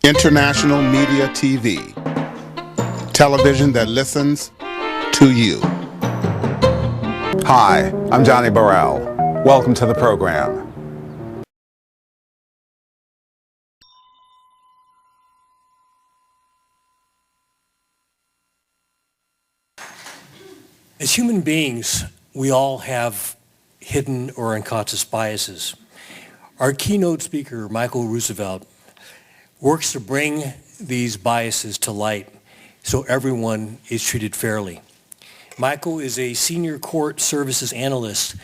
International Media TV. Television that listens to you. Hi, I'm Johnnie Burrell. Welcome to the program. As human beings, we all have hidden or unconscious biases. Our keynote speaker, Michael Roosevelt, works to bring these biases to light so everyone is treated fairly. Michael is a senior court services analyst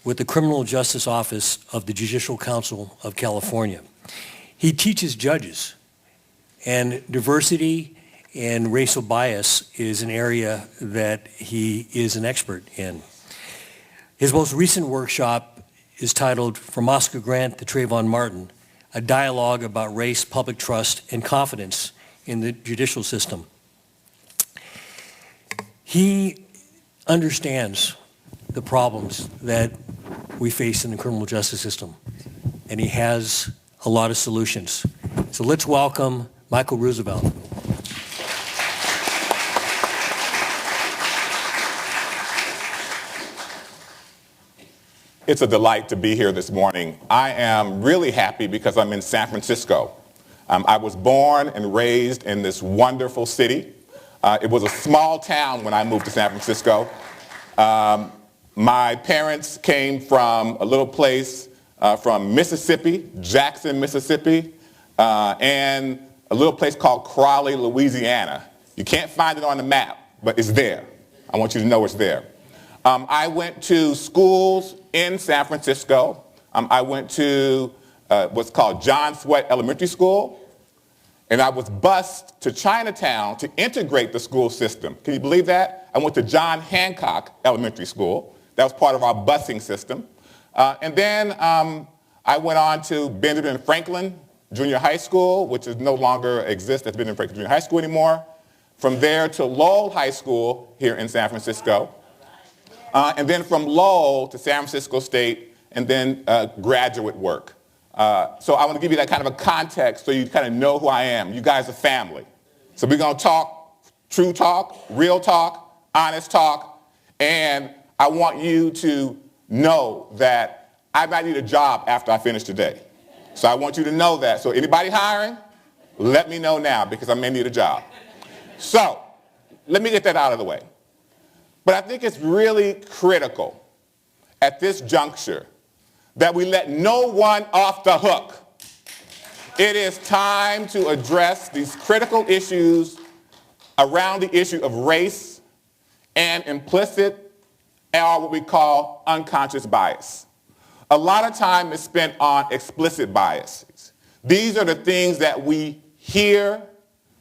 with the Criminal Justice Office of the Judicial Council of California. He teaches judges, and diversity and racial bias is an area that he is an expert in. His most recent workshop is titled From Oscar Grant to Trayvon Martin, a dialogue about race, public trust, and confidence in the judicial system. He understands the problems that we face in the criminal justice system, and he has a lot of solutions. So let's welcome Michael Roosevelt. It's a delight to be here this morning. I am really happy because I'm in San Francisco. I was born and raised in this wonderful city. It was a small town when I moved to San Francisco. My parents came from a little place from Mississippi, Jackson, Mississippi, and a little place called Crowley, Louisiana. You can't find it on the map, but it's there. I want you to know it's there. I went to schools in San Francisco. I went to what's called John Swett Elementary School, and I was bused to Chinatown to integrate the school system. Can you believe that? I went to John Hancock Elementary School. That was part of our busing system. And then I went on to Benjamin Franklin Junior High School, which is no longer exists as Benjamin Franklin Junior High School anymore. From there to Lowell High School here in San Francisco. And then from Lowell to San Francisco State, and then graduate work. So I want to give you that kind of a context so you kind of know who I am. You guys are family. So we're going to talk true talk, real talk, honest talk, and I want you to know that I might need a job after I finish today. So I want you to know that. So anybody hiring, let me know now because I may need a job. So let me get that out of the way. But I think it's really critical at this juncture that we let no one off the hook. It is time to address these critical issues around the issue of race and implicit or what we call unconscious bias. A lot of time is spent on explicit biases. These are the things that we hear,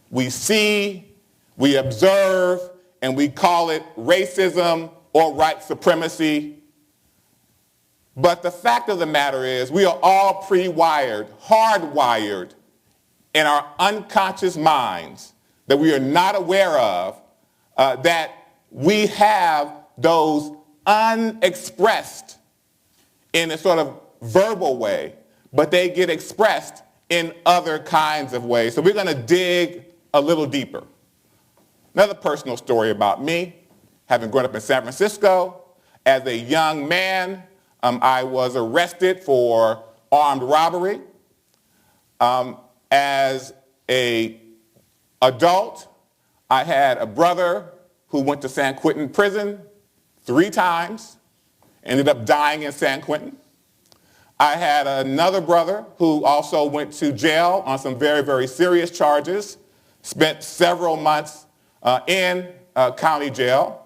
we see, we observe, and we call it racism or white supremacy. But the fact of the matter is we are all pre-wired, hardwired in our unconscious minds that we are not aware of, that we have those unexpressed in a sort of verbal way, but they get expressed in other kinds of ways. So we're going to dig a little deeper. Another personal story about me, having grown up in San Francisco. As a young man, I was arrested for armed robbery. As an adult, I had a brother who went to San Quentin prison 3 times, ended up dying in San Quentin. I had another brother who also went to jail on some very, very serious charges, spent several months in county jail.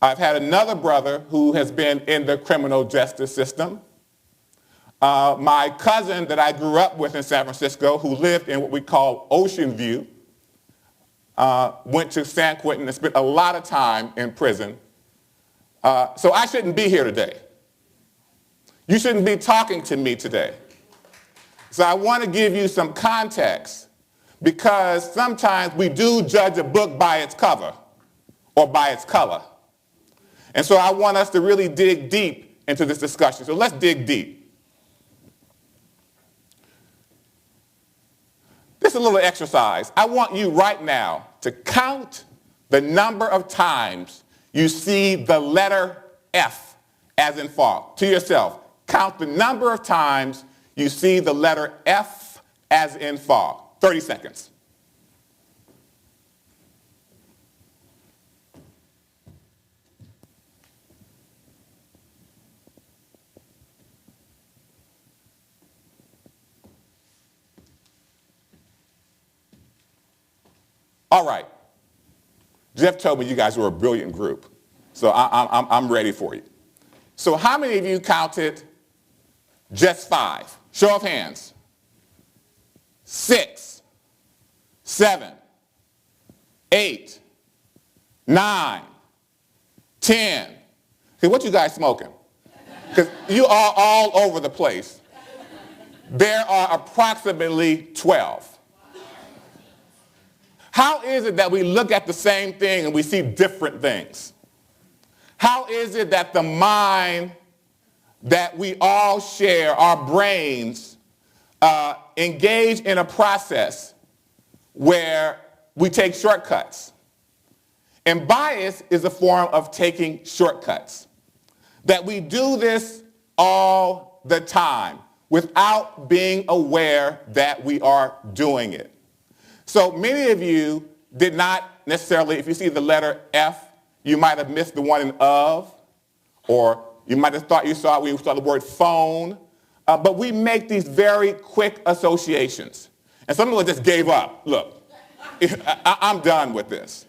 I've had another brother who has been in the criminal justice system. My cousin that I grew up with in San Francisco, who lived in what we call Ocean View, went to San Quentin and spent a lot of time in prison. So I shouldn't be here today. You shouldn't be talking to me today. So I want to give you some context, because sometimes we do judge a book by its cover or by its color. And so I want us to really dig deep into this discussion. So let's dig deep. This is a little exercise. I want you right now to count the number of times you see the letter F as in fog. To yourself, count the number of times you see the letter F as in fog. 30 seconds. All right. Jeff told me you guys were a brilliant group, so I'm ready for you. So how many of you counted just 5? Show of hands. 6, 7, 8, 9, 10. Okay, what you guys smoking? Because you are all over the place. There are approximately 12. How is it that we look at the same thing and we see different things? How is it that the mind that we all share, our brains, engage in a process where we take shortcuts? And bias is a form of taking shortcuts. That we do this all the time without being aware that we are doing it. So many of you did not necessarily, if you see the letter F, you might have missed the one in of, or you might have thought you saw it when you saw the word phone. But we make these very quick associations. And some people just gave up. Look, I'm done with this.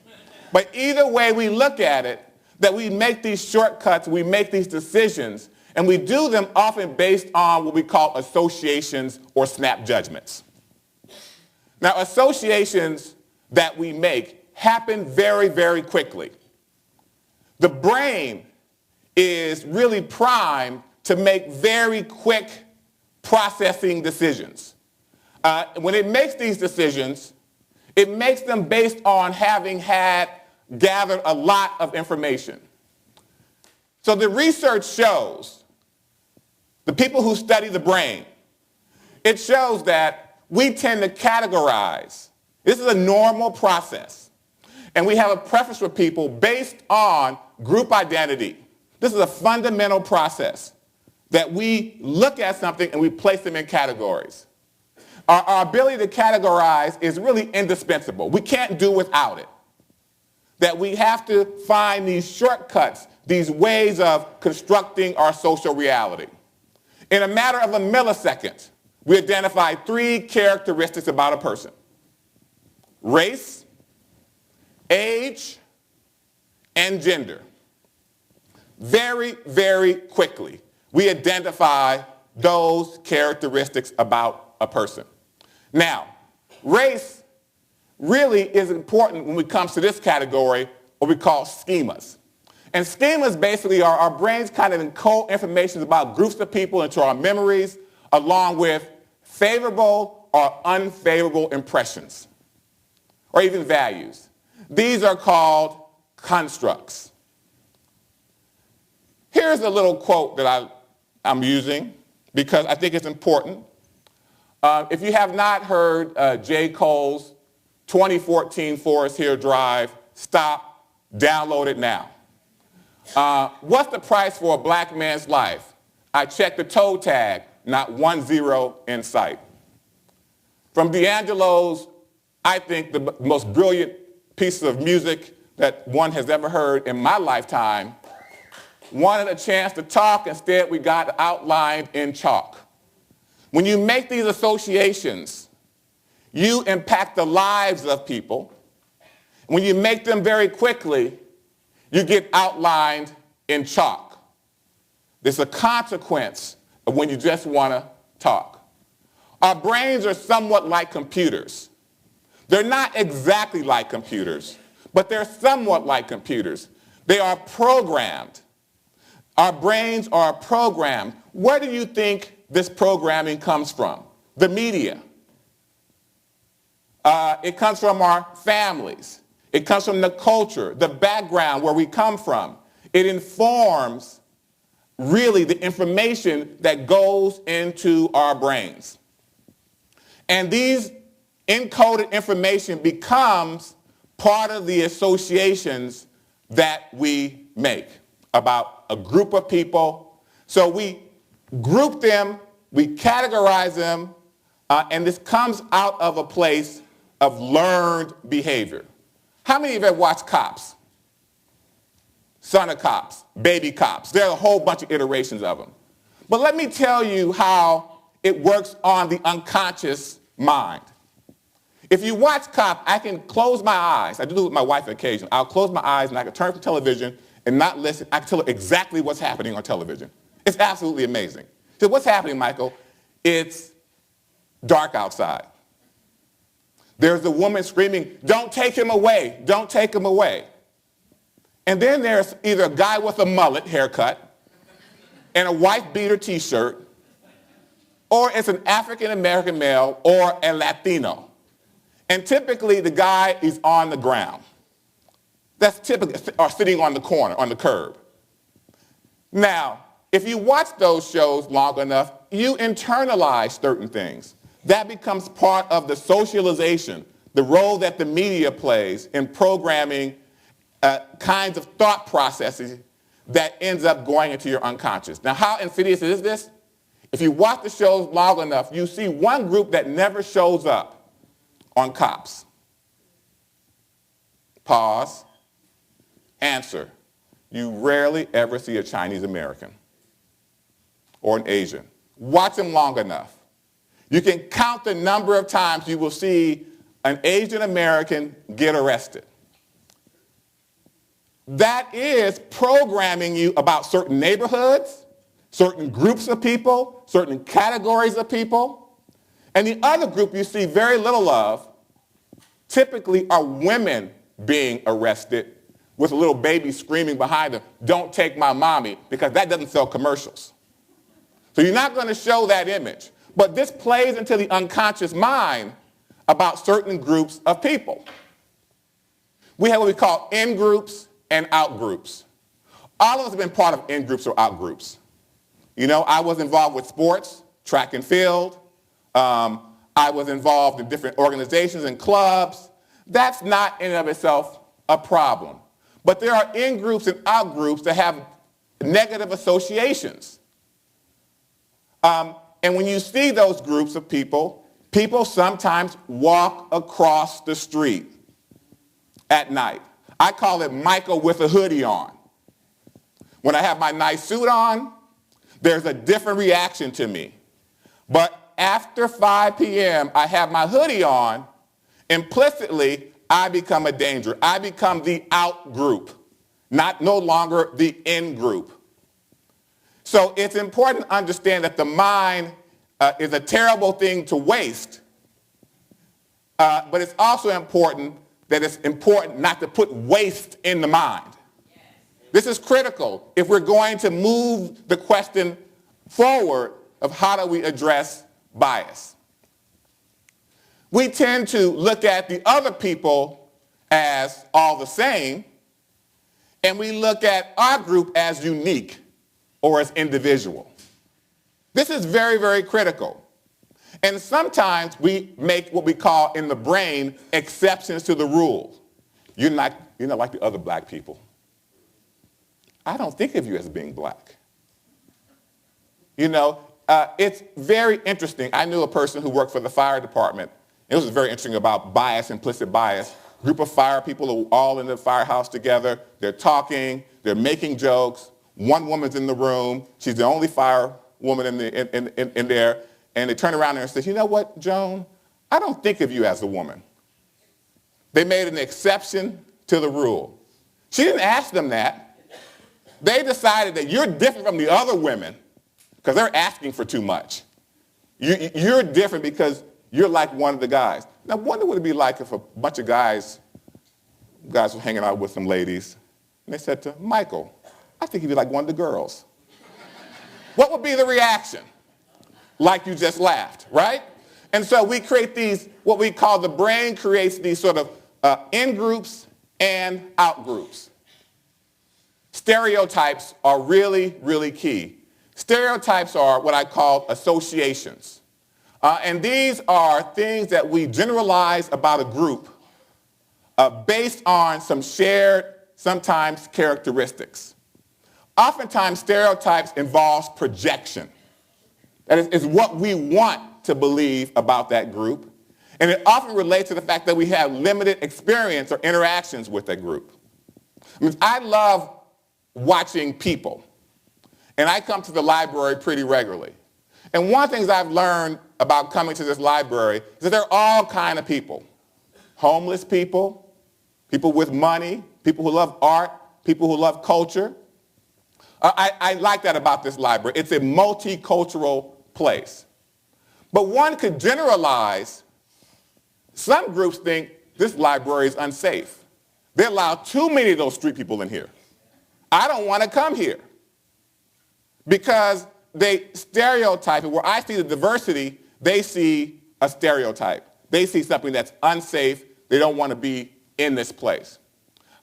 But either way we look at it, that we make these shortcuts, we make these decisions, and we do them often based on what we call associations or snap judgments. Now, associations that we make happen very, very quickly. The brain is really primed to make very quick processing decisions. When it makes these decisions, it makes them based on having gathered a lot of information. So the research shows, the people who study the brain, it shows that we tend to categorize. This is a normal process. And we have a preference for people based on group identity. This is a fundamental process that we look at something and we place them in categories. Our ability to categorize is really indispensable. We can't do without it. That we have to find these shortcuts, these ways of constructing our social reality. In a matter of a millisecond, we identify 3 characteristics about a person: race, age, and gender. Very, very quickly, we identify those characteristics about a person. Now, race really is important when it comes to this category, what we call schemas. And schemas basically are our brains kind of encode information about groups of people into our memories, along with favorable or unfavorable impressions, or even values. These are called constructs. Here's a little quote that I'm using because I think it's important. If you have not heard J. Cole's 2014 Forest Hill Drive, stop, download it now. What's the price for a black man's life? I checked the toe tag, not 1 0 in sight. From D'Angelo's, I think the most brilliant piece of music that one has ever heard in my lifetime, wanted a chance to talk, instead we got outlined in chalk. When you make these associations, you impact the lives of people. When you make them very quickly, you get outlined in chalk. There's a consequence of when you just want to talk. Our brains are somewhat like computers. They're not exactly like computers, but they're somewhat like computers. They are programmed. Our brains are programmed. Where do you think this programming comes from? The media. It comes from our families. It comes from the culture, the background where we come from. It informs really the information that goes into our brains. And these encoded information becomes part of the associations that we make about a group of people. So we group them, we categorize them, and this comes out of a place of learned behavior. How many of you have watched Cops? Son of Cops, Baby Cops. There are a whole bunch of iterations of them. But let me tell you how it works on the unconscious mind. If you watch Cop, I can close my eyes. I do it with my wife occasionally. I'll close my eyes and I can turn to television and not listen. I can tell her exactly what's happening on television. It's absolutely amazing. So what's happening, Michael? It's dark outside. There's a woman screaming, "Don't take him away, don't take him away." And then there's either a guy with a mullet haircut and a wife beater t-shirt, or it's an African-American male or a Latino. And typically the guy is on the ground. That's typically, or sitting on the corner, on the curb. Now, if you watch those shows long enough, you internalize certain things. That becomes part of the socialization, the role that the media plays in programming kinds of thought processes that ends up going into your unconscious. Now, how insidious is this? If you watch the shows long enough, you see one group that never shows up on Cops. Pause. Answer. You rarely ever see a Chinese American or an Asian. Watch them long enough. You can count the number of times you will see an Asian American get arrested. That is programming you about certain neighborhoods, certain groups of people, certain categories of people. And the other group you see very little of typically are women being arrested with a little baby screaming behind them, "Don't take my mommy," because that doesn't sell commercials. So you're not going to show that image. But this plays into the unconscious mind about certain groups of people. We have what we call in-groups and out-groups. All of us have been part of in-groups or out-groups. You know, I was involved with sports, track and field. I was involved in different organizations and clubs. That's not in and of itself a problem. But there are in-groups and out-groups that have negative associations. And when you see those groups of people, people sometimes walk across the street at night. I call it Michael with a hoodie on. When I have my nice suit on, there's a different reaction to me. But after 5 p.m., I have my hoodie on, implicitly, I become a danger. I become the out group, no longer the in group. So it's important to understand that the mind is a terrible thing to waste, but it's also important that it's important not to put waste in the mind. This is critical if we're going to move the question forward of how do we address bias. We tend to look at the other people as all the same, and we look at our group as unique or as individual. This is very, very critical. And sometimes we make what we call in the brain exceptions to the rule. You're not like the other black people. I don't think of you as being black. You know, it's very interesting. I knew a person who worked for the fire department. It was very interesting about bias, implicit bias. Group of fire people are all in the firehouse together. They're talking. They're making jokes. One woman's in the room. She's the only fire woman in there. And they turn around and say, "You know what, Joan? I don't think of you as a woman." They made an exception to the rule. She didn't ask them that. They decided that you're different from the other women because they're asking for too much. You're different because you're like one of the guys. Now, I wonder what it'd be like if a bunch of guys were hanging out with some ladies, and they said to Michael, "I think you'd be like one of the girls." What would be the reaction? Like you just laughed, right? And so we create these, what we call, the brain creates these sort of in-groups and out-groups. Stereotypes are really, really key. Stereotypes are what I call associations. And these are things that we generalize about a group based on some shared, sometimes characteristics. Oftentimes, stereotypes involves projection. That is what we want to believe about that group. And it often relates to the fact that we have limited experience or interactions with that group. I love watching people. And I come to the library pretty regularly. And one of the things I've learned about coming to this library is that there are all kinds of people. Homeless people, people with money, people who love art, people who love culture. I like that about this library. It's a multicultural place. But one could generalize. Some groups think this library is unsafe. They allow too many of those street people in here. I don't want to come here because they stereotype it. Where I see the diversity, they see a stereotype. They see something that's unsafe. They don't want to be in this place.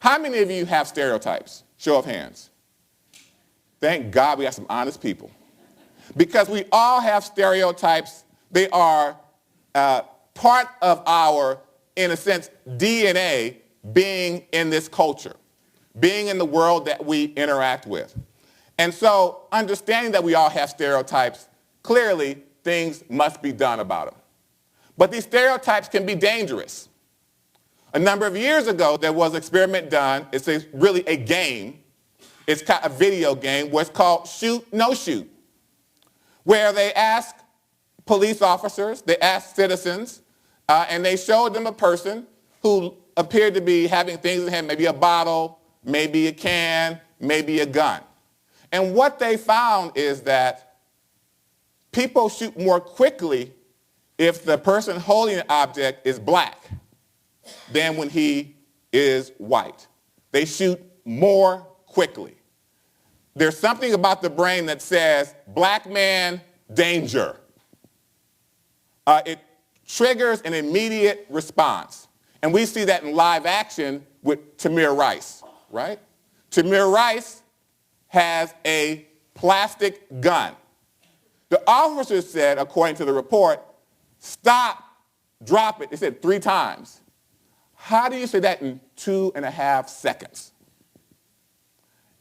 How many of you have stereotypes? Show of hands. Thank God we have some honest people. Because we all have stereotypes. They are part of our, in a sense, DNA being in this culture, being in the world that we interact with. And so understanding that we all have stereotypes, clearly things must be done about them. But these stereotypes can be dangerous. A number of years ago, there was an experiment done. It's really a game. It's a video game where it's called Shoot, No Shoot, where they ask police officers, they ask citizens, and they showed them a person who appeared to be having things in hand, maybe a bottle, maybe a can, maybe a gun. And what they found is that people shoot more quickly if the person holding the object is black than when he is white. They shoot more quickly. There's something about the brain that says, black man, danger. It triggers an immediate response. And we see that in live action with Tamir Rice, right? Tamir Rice has a plastic gun. The officers said, according to the report, stop, drop it. They said 3 times. How do you say that in 2.5 seconds?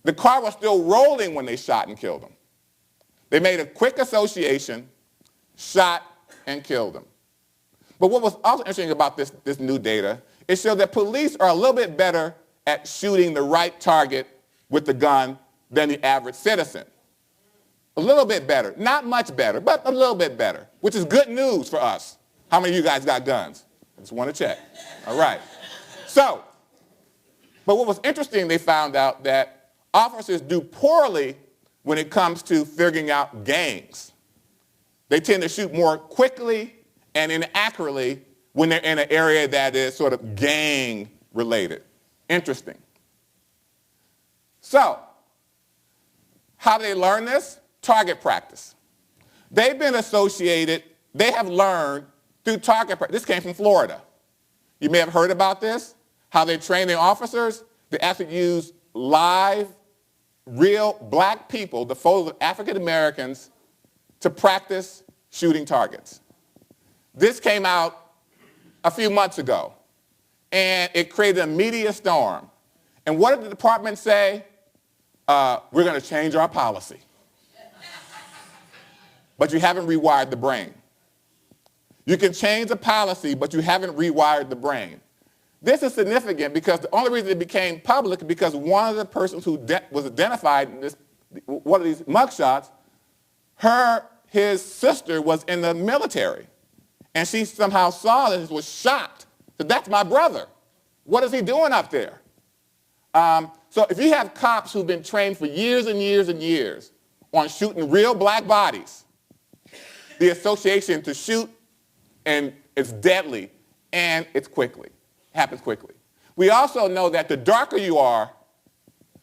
The car was still rolling when they shot and killed him. They made a quick association, shot and killed him. But what was also interesting about this new data, it showed that police are a little bit better at shooting the right target with the gun than the average citizen. A little bit better. Not much better, but a little bit better, which is good news for us. How many of you guys got guns? I just want to check. All right. So, but what was interesting, they found out that officers do poorly when it comes to figuring out gangs. They tend to shoot more quickly and inaccurately when they're in an area that is sort of gang related. Interesting. So, how do they learn this? Target practice. They've been associated, they have learned through target practice. This came from Florida. You may have heard about this, how they train their officers. They actually use live, real black people, the photos of African Americans, to practice shooting targets. This came out a few months ago, and it created a media storm. And what did the department say? We're going to change our policy. But you haven't rewired the brain. You can change the policy, but you haven't rewired the brain. This is significant because the only reason it became public is because one of the persons who was identified in one of these mugshots, his sister was in the military. And she somehow saw this, was shocked. Said, that's my brother. What is he doing up there? So if you have cops who've been trained for years and years and years on shooting real black bodies, the association to shoot, and it's deadly, and it's quickly. It happens quickly. We also know that the darker you are,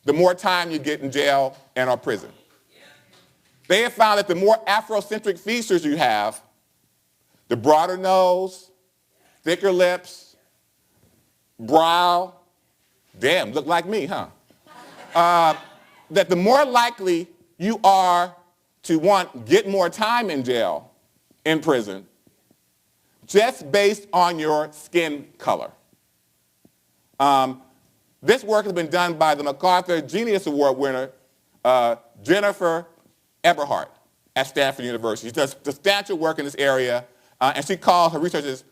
the more time you get in jail and or prison. They have found that the more Afrocentric features you have, the broader nose, thicker lips, brow, damn, look like me, huh? That the more likely you are to get more time in jail, in prison, just based on your skin color. This work has been done by the MacArthur Genius Award winner, Jennifer Eberhardt at Stanford University. She does substantial work in this area, and she calls her researchers,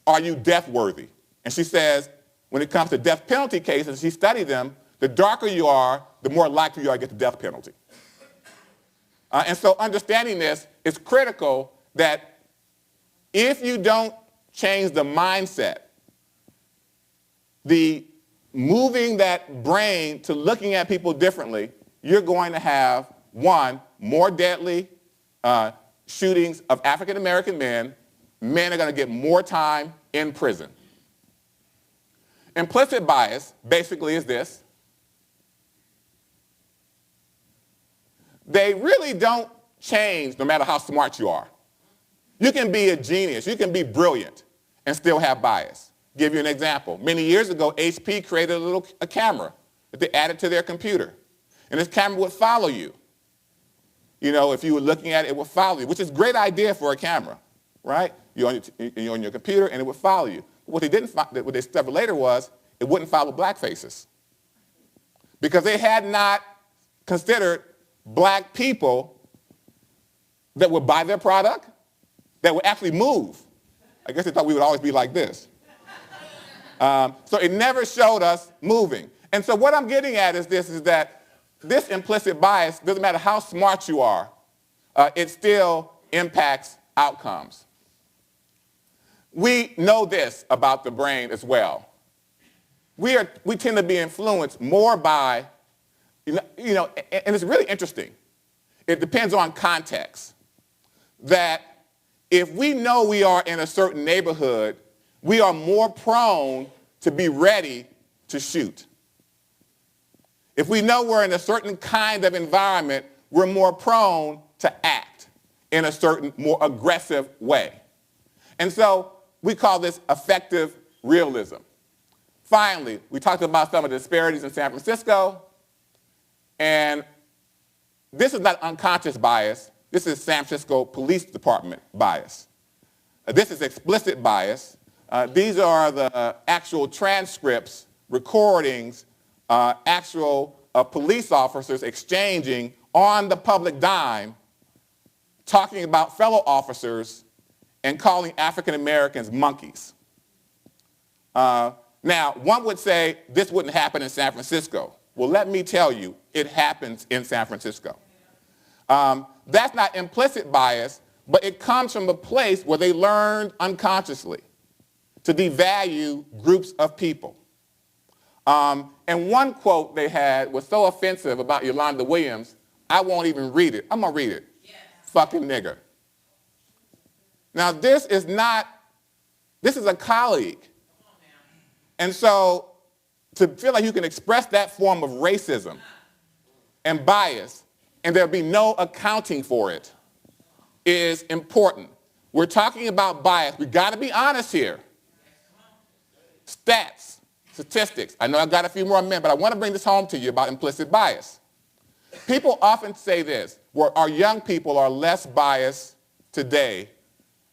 are you death worthy? And she says, when it comes to death penalty cases, she studied them, the darker you are, the more likely you are to get the death penalty. And so understanding this is critical that if you don't change the mindset, the moving that brain to looking at people differently, you're going to have, one, more deadly shootings of African American men. Men are going to get more time in prison. Implicit bias basically is this. They really don't change no matter how smart you are. You can be a genius, you can be brilliant, and still have bias. Give you an example. Many years ago, HP created a camera that they added to their computer. And this camera would follow you. If you were looking at it, it would follow you, which is a great idea for a camera, right? You're on your computer, and it would follow you. What they discovered later was it wouldn't follow black faces, because they had not considered black people that would buy their product, that would actually move. I guess they thought we would always be like this. So it never showed us moving. And so what I'm getting at is that this implicit bias, doesn't matter how smart you are, it still impacts outcomes. We know this about the brain as well. We tend to be influenced more by, and it's really interesting. It depends on context. That if we know we are in a certain neighborhood, we are more prone to be ready to shoot. If we know we're in a certain kind of environment, we're more prone to act in a certain, more aggressive way. And so we call this affective realism. Finally, we talked about some of the disparities in San Francisco, and this is not unconscious bias. This is San Francisco Police Department bias. This is explicit bias. These are the actual transcripts, recordings, actual police officers exchanging on the public dime, talking about fellow officers and calling African Americans monkeys. Now, one would say this wouldn't happen in San Francisco. Well, let me tell you, it happens in San Francisco. That's not implicit bias, but it comes from a place where they learned unconsciously to devalue groups of people. And one quote they had was so offensive about Yolanda Williams, I won't even read it. I'm going to read it. Yes. Fucking nigger. Now, this is a colleague. And so to feel like you can express that form of racism and bias and there'll be no accounting for it is important. We're talking about bias. We've got to be honest here. Stats, statistics. I know I've got a few more minutes, but I want to bring this home to you about implicit bias. People often say this, where our young people are less biased today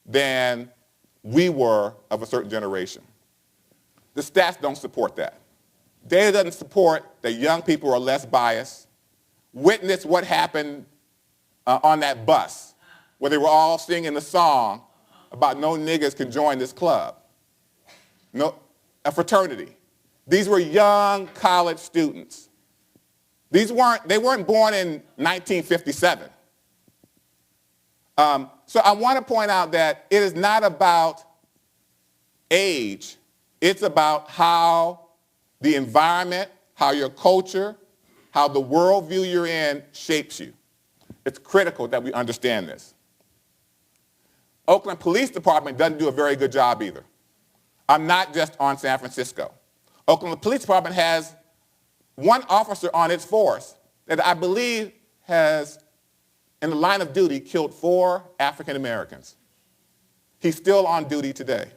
than we were of a certain generation. The stats don't support that. Data doesn't support that young people are less biased. Witness what happened on that bus where they were all singing the song about no niggas can join this club. No, a fraternity. These were young college students. They weren't born in 1957. So I want to point out that it is not about age. It's about how the environment, how your culture, how the worldview you're in shapes you. It's critical that we understand this. Oakland Police Department doesn't do a very good job either. I'm not just on San Francisco. Oakland Police Department has one officer on its force that I believe has, in the line of duty, killed 4 African Americans. He's still on duty today.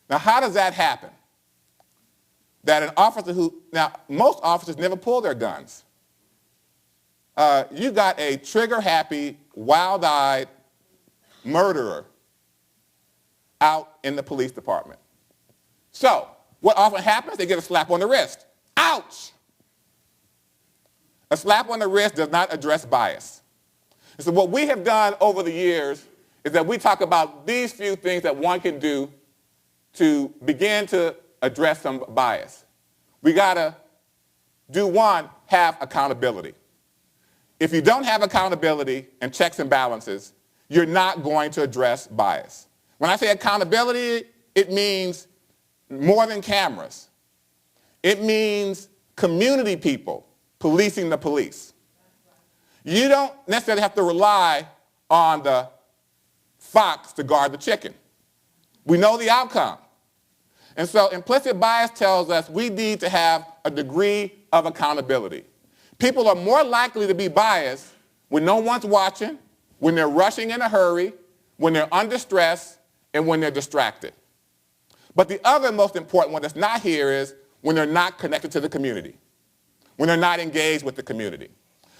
Now, how does that happen? That an officer now, most officers never pull their guns. You got a trigger-happy, wild-eyed murderer out in the police department. So what often happens, they get a slap on the wrist. Ouch! A slap on the wrist does not address bias. And so what we have done over the years is that we talk about these few things that one can do to begin to address some bias. We got to do one, have accountability. If you don't have accountability and checks and balances, you're not going to address bias. When I say accountability, it means more than cameras. It means community people policing the police. You don't necessarily have to rely on the fox to guard the chicken. We know the outcome. And so implicit bias tells us we need to have a degree of accountability. People are more likely to be biased when no one's watching, when they're rushing in a hurry, when they're under stress, and when they're distracted. But the other most important one that's not here is when they're not connected to the community, when they're not engaged with the community.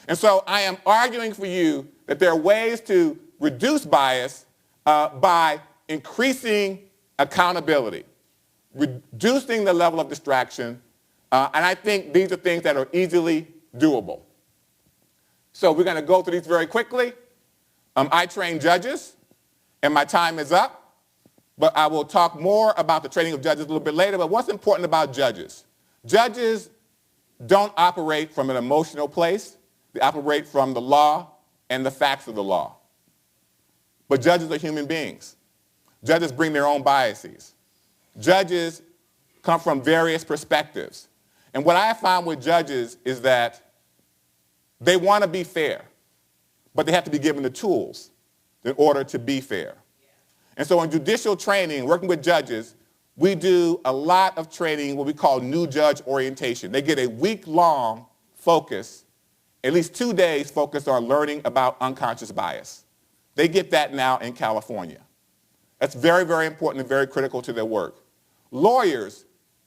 And so I am arguing for you that there are ways to reduce bias by increasing accountability, reducing the level of distraction, and I think these are things that are easily doable. So we're going to go through these very quickly. I train judges, and my time is up, but I will talk more about the training of judges a little bit later. But what's important about judges? Judges don't operate from an emotional place. They operate from the law and the facts of the law. But judges are human beings. Judges bring their own biases. Judges come from various perspectives. And what I have found with judges is that they want to be fair, but they have to be given the tools in order to be fair. And so in judicial training, working with judges, we do a lot of training, what we call new judge orientation. They get a week-long focus, at least 2 days focused on learning about unconscious bias. They get that now in California. That's very, very important and very critical to their work. Lawyers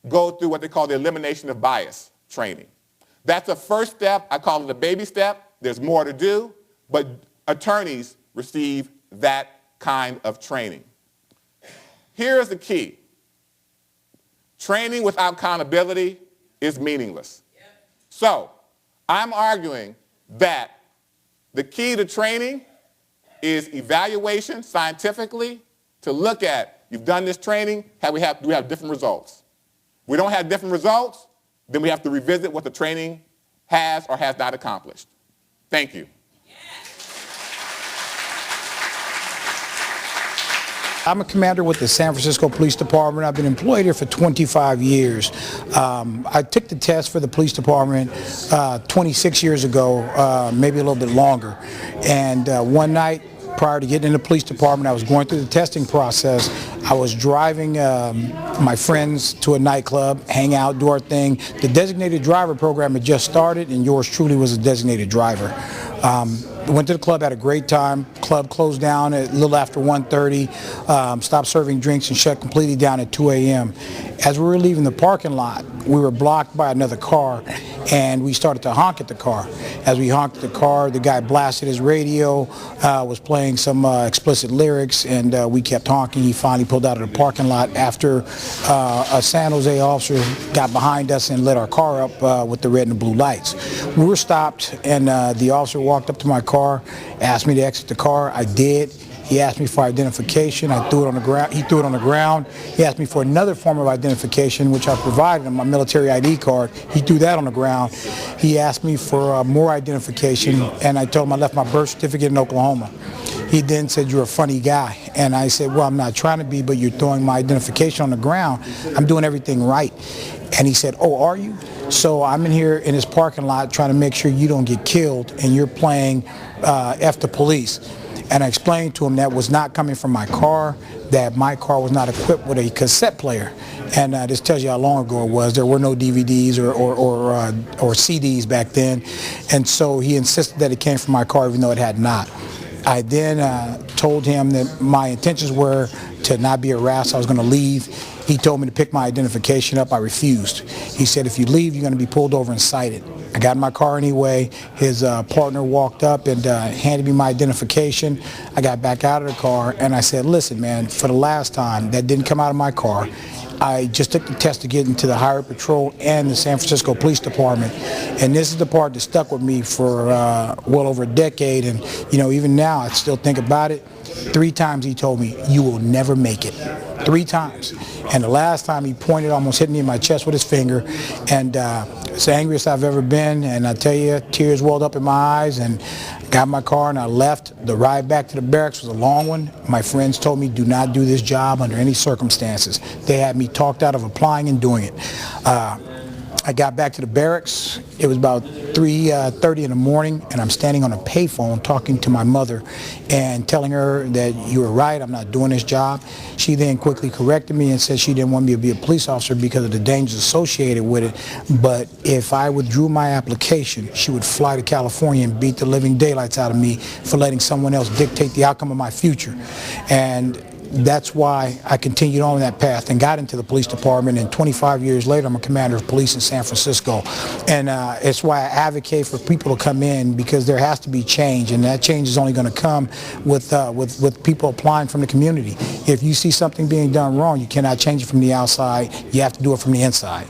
go through what they call the elimination of bias training. That's a first step. I call it a baby step. There's more to do, but attorneys receive that kind of training. Here's the key. Training without accountability is meaningless. So I'm arguing that the key to training is evaluation scientifically to look at, you've done this training, do we have different results? We don't have different results, then we have to revisit what the training has or has not accomplished. Thank you. I'm a commander with the San Francisco Police Department. I've been employed here for 25 years. I took the test for the police department 26 years ago, maybe a little bit longer. And one night, prior to getting in the police department, I was going through the testing process. I was driving my friends to a nightclub, hang out, do our thing. The designated driver program had just started, and yours truly was a designated driver. Went to the club, had a great time. Club closed down at a little after 1:30, stopped serving drinks and shut completely down at 2 a.m. As we were leaving the parking lot, we were blocked by another car, and we started to honk at the car. As we honked at the car, the guy blasted his radio, was playing some explicit lyrics, and we kept honking. He finally pulled out of the parking lot after a San Jose officer got behind us and lit our car up with the red and the blue lights. We were stopped, and the officer walked up to my car, asked me to exit the car. I did. He asked me for identification. I threw it on the ground. He threw it on the ground. He asked me for another form of identification, which I provided him, my military ID card. He threw that on the ground. He asked me for more identification, and I told him I left my birth certificate in Oklahoma. He then said, "You're a funny guy." And I said, "Well, I'm not trying to be, but you're throwing my identification on the ground. I'm doing everything right." And he said, "Oh, are you? So I'm in here in this parking lot trying to make sure you don't get killed, and you're playing F the police." And I explained to him that was not coming from my car, that my car was not equipped with a cassette player. And this tells you how long ago it was. There were no DVDs or CDs back then. And so he insisted that it came from my car, even though it had not. I then told him that my intentions were to not be harassed. I was going to leave. He told me to pick my identification up. I refused. He said, "If you leave, you're going to be pulled over and cited." I got in my car anyway. His partner walked up and handed me my identification. I got back out of the car and I said, listen, man, for the last time, that didn't come out of my car. I just took the test to get into the Highway Patrol and the San Francisco Police Department, and this is the part that stuck with me for well over a decade, and even now I still think about it. 3 times he told me, you will never make it. 3 times. And the last time he pointed, almost hit me in my chest with his finger, and it's the angriest I've ever been, and I tell you, tears welled up in my eyes, and got in my car and I left. The ride back to the barracks was a long one. My friends told me, do not do this job under any circumstances. They had me talked out of applying and doing it. I got back to the barracks. It was about 3:30 in the morning, and I'm standing on a payphone talking to my mother and telling her that you were right, I'm not doing this job. She then quickly corrected me and said she didn't want me to be a police officer because of the dangers associated with it, but if I withdrew my application, she would fly to California and beat the living daylights out of me for letting someone else dictate the outcome of my future. And that's why I continued on that path and got into the police department, and 25 years later I'm a commander of police in San Francisco. And it's why I advocate for people to come in, because there has to be change, and that change is only going to come with people applying from the community. If you see something being done wrong, you cannot change it from the outside, you have to do it from the inside.